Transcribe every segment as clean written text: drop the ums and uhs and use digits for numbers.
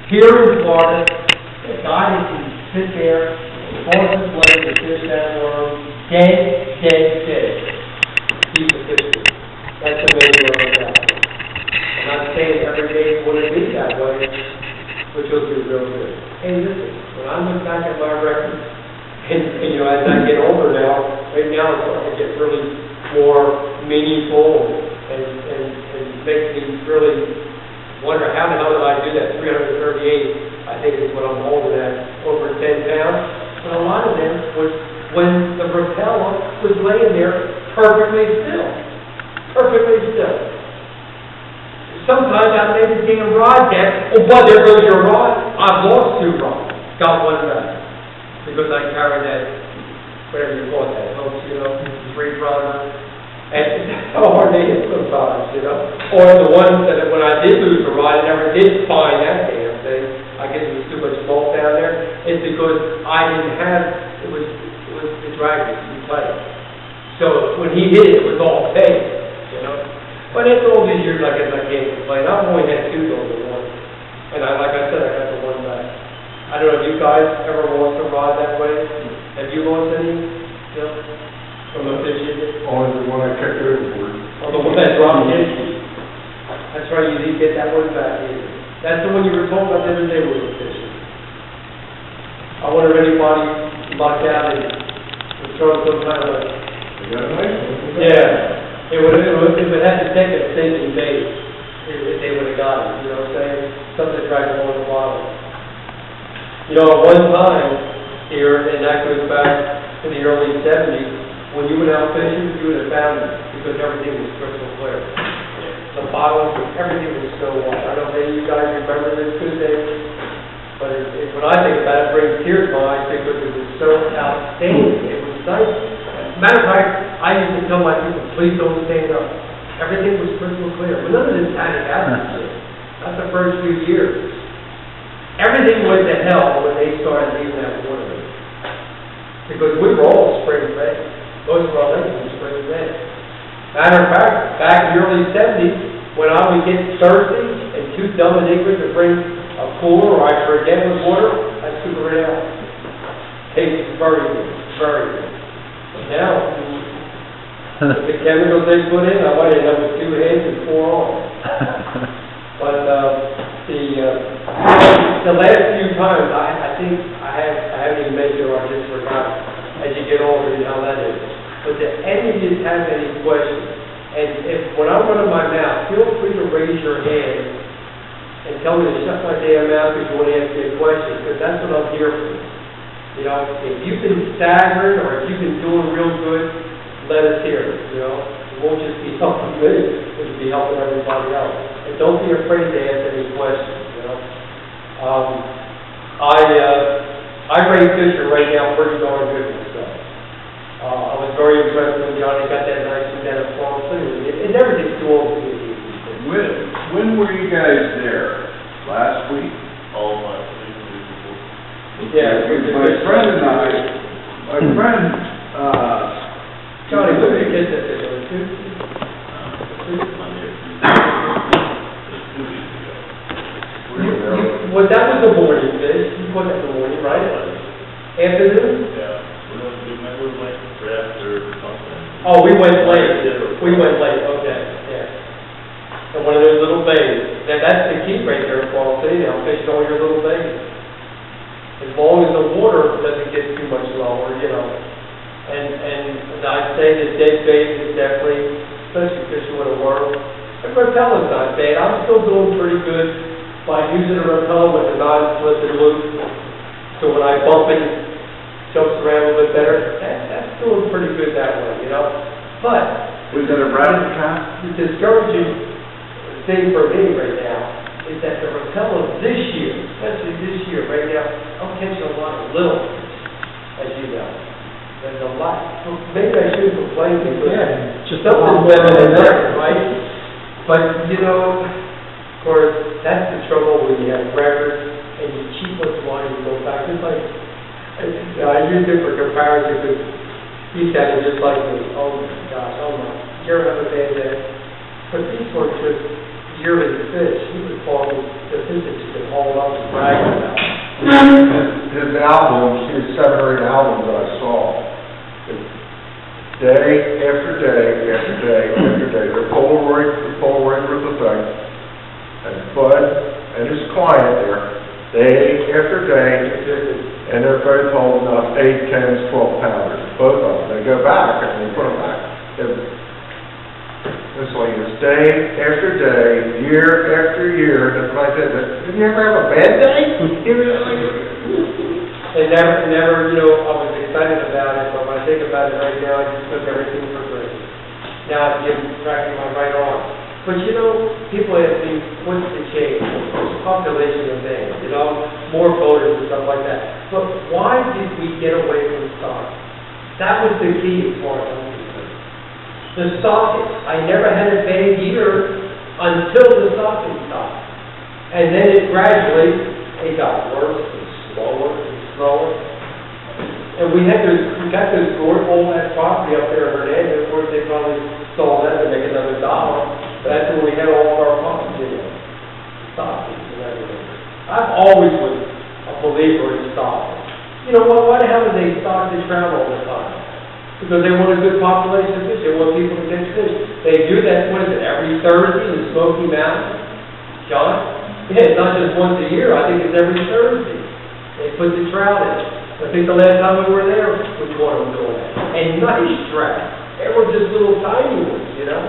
Here in Florida, a guy that can sit there, force his leg to fish that worm, dead. He's a fisher. That's the main worm of that. I'm not saying every day wouldn't be that way, but you'll do real good. Hey, listen, when I look back at my record, and you know, as I get older now, right now it's starting to get really more meaningful and makes me really wonder how the hell did I do that? 338, I think is what I'm holding at, over 10 pounds. But a lot of them was when the propeller was laying there perfectly still. Sometimes I made the damn rod down. Oh, but there goes your rod. I've lost 2 rods. Got one back. Because I carried that, whatever you call it, that hook, you know, 3 rods. And that's how hard they hit sometimes, you know. Or the ones that when I did lose a rod, I never did find that damn thing. I guess it was too much bulk down there. It's because I didn't have, it was the drag was too tight. So when he hit it, it was all paid, you know. But after all these years, I guess I can't complain. I've only had 2 goals at once. And like I said, I got the one back. I don't know if you guys ever lost a rod that way. Have you lost any? You know? From the fishing? Only the one I kept overboard. Oh, the one that dropped in? That's right, you didn't get that one back either. That's the one you were told about the other day we were fishing. I wonder if anybody lucked out and was throwing some kind of a... You got a nice one? Yeah. It would have to take a sinking bait if they would have got it, you know what I'm saying? Something that dragged along the bottom. You know, at one time here, and that goes back to the early 70s, when you went out fishing, you would have found it because everything was crystal clear. The bottles, everything was so white. I don't know if you guys remember this good days, but when I think about it, it brings tears to my eyes because it was so outstanding. It was nice. Matter of fact, I used to tell my people, please don't stand up. Everything was crystal clear. Well, none of this had acid. Not the first few years. Everything went to hell when they started leaving that water. Because we were all spring-fed. Most of our lakes were spring-fed. Matter of fact, back in the early 70s, when I would get thirsty and too dumb and ignorant to bring a cooler or I forget with water, I'd scoop it right out. Tastes very good, very good. But now, with the chemicals they put in, I might end up with 2 hands and 4 arms. But the last few times, I think I haven't even mentioned or I just forgot as you get older, you know how that is. But do any of you have any questions? And if when I'm running my mouth, feel free to raise your hand and tell me to shut my damn mouth if you want to ask me a question, because that's what I'm here for. You know, if you've been staggering or if you've been doing real good, let us hear it, you know. It won't just be helping me, it'll be helping everybody else. And don't be afraid to ask any questions, you know. I rate fishing right now pretty darn good myself. I was very impressed when Johnny got that nice one down at Fall City. It never gets too old to be easy. When were you guys there? Last week? All last week. Yeah, my friend and I, Johnny, when did you get that fish? On Tuesday? Monday or Tuesday. 2 weeks ago. Well, that was the morning fish. You put that in the morning, right? Afternoon? Yeah. We went right after something. Oh, we went late. Okay, yeah. And one of those little bays. That's the key right there in Fall City. Now, fish all your little bays. As long as the water doesn't get too much lower, you know. And I'd say the dead bait is definitely, especially fishing with a worm. The repellent's not bad. I'm still doing pretty good by using a repellent with a non-slipping loop. So when I bump it, it jumps around a little bit better. That's doing pretty good that way, you know. But was that a rabbit trap? The discouraging thing for me right now is that the repellent this year, especially this year, right now, I'm catching a lot of little fish, as you know. There's a lot. Maybe I shouldn't complain because just something's better than that, right? But, you know, of course, that's the trouble when you have records and you cheap what's line and go back. It's like, I use it for comparison because he sounded just like me. Oh my gosh, oh my. You're having a bad day. But these ones just, you yearly fish. He was farming the fish that you could haul up and brag about. His albums, his 7 or 8 albums that I saw, day after day after day after day, the Polaroid was the thing, and Bud and his client there, day after day, and they're both holding up 8, 10s, 12 pounders, both of them. They go back and they put them back. It's like it's day after day, year after year, and like that. Did you ever have a bad day? And never, you know, I was excited about it, but when I think about it right now, I just took everything for granted. Now I'm getting cracking my right arm. But you know, people ask me, what's the change? Population of man, you know, more voters and stuff like that. But why did we get away from stock? That was the key as far as I'm concerned. The stocking, I never had a bad year until the stocking stopped. And then it gradually, it got worse and slower and slower. And we got those all that property up there in Hernandez. Of course, they probably sold that to make another $1. But that's where we had all of our property in there. Stockings and everything. I've always been a believer in stocking. You know, why the hell do they stock the trout all the time? Because they want a good population of fish. They want people to catch fish. They do that, what is it, every Thursday in the Smoky Mountains? John? Yeah, it's not just once a year. I think it's every Thursday. They put the trout in. I think the last time we were there, which one of them doing that? And nice trout. They were just little tiny ones, you know?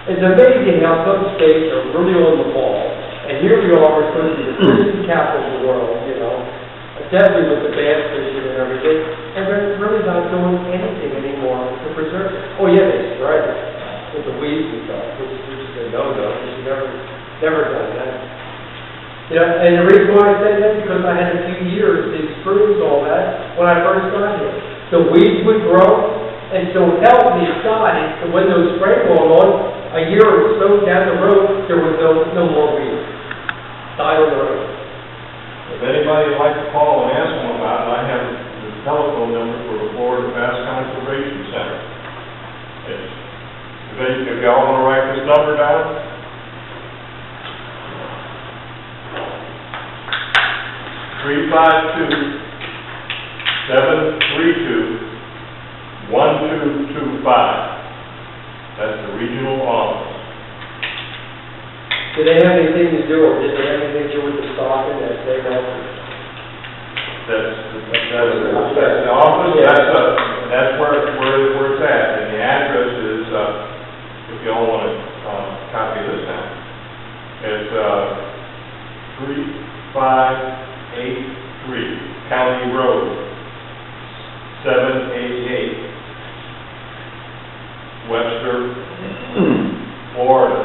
It's amazing how some states are really on the ball. And here we are, we're supposed to be the fishing capital of the world, you know? Definitely with the bass fishing and everything. And we're really not doing anything anymore to preserve it. Oh yeah, they strike with the weeds and stuff, which is a no-no. We should never done that. You know, and the reason why I say that is because I had a few years to experience all that when I first got here. The weeds would grow, and so help me God, and when those spray going on, a year or so down the road, there was no more weeds. Died on the road. If anybody would like to call and ask them about it, I have the telephone number for the Florida Bass Conservation Center. If y'all want to write this number down, 352-732-1225. That's the regional office. Did they have anything to do, or did they have anything to do with the stocking that they offered? That's the office. Yeah. That's where it's at, and the address is, if you all want to copy this down, it's 3583 County Road, 788, Webster, Florida,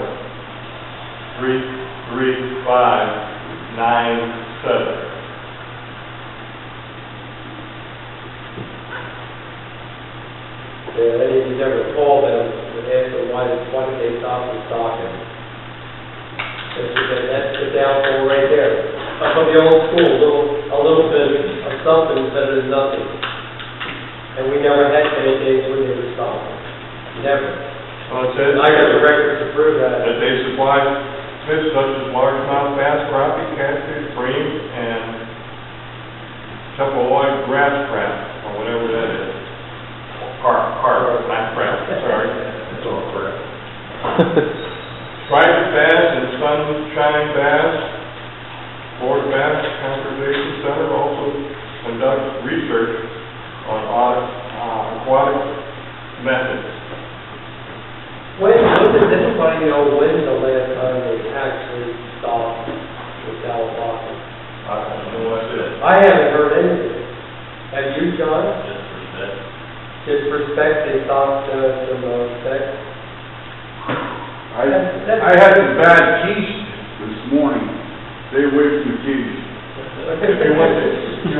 33597. Yeah, any of you ever called them and asked them why did they stop the stocking? That's the downfall right there. Up from the old school, a little bit of something is better than nothing. And we never had any days when they were stopping. Never. Well, it says I got the records to prove that. That they supply fish such as largemouth bass, crappie, catfish, bream, and Chippewa grass crab, or whatever that is. Carp, not crab, sorry. It's all crab. Striped bass and sunshine bass. Florida Bass Conservation Center also conducts research on aquatic methods. Does anybody know when the last time they actually stopped with California? I don't know what it is. I haven't heard anything. Have you, John? Just respect, they stopped some sex? I had some bad teeth this morning. Stay away from the teeth. If you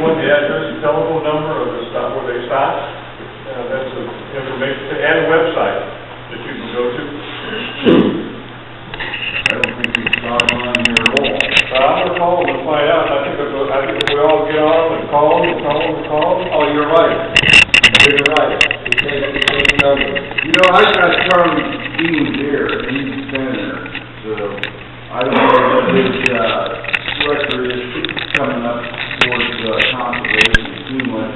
want the address and telephone number of the stop where they stop, that's the information, and a website that you can go to. I don't think he's not on here at all. I'm going to call them and find out. I think if we all get on and call. Oh, you're right. You're right. We take the numbers. You know, I got Charlie Dean here, and he's standing there. So record is coming up towards, conservation,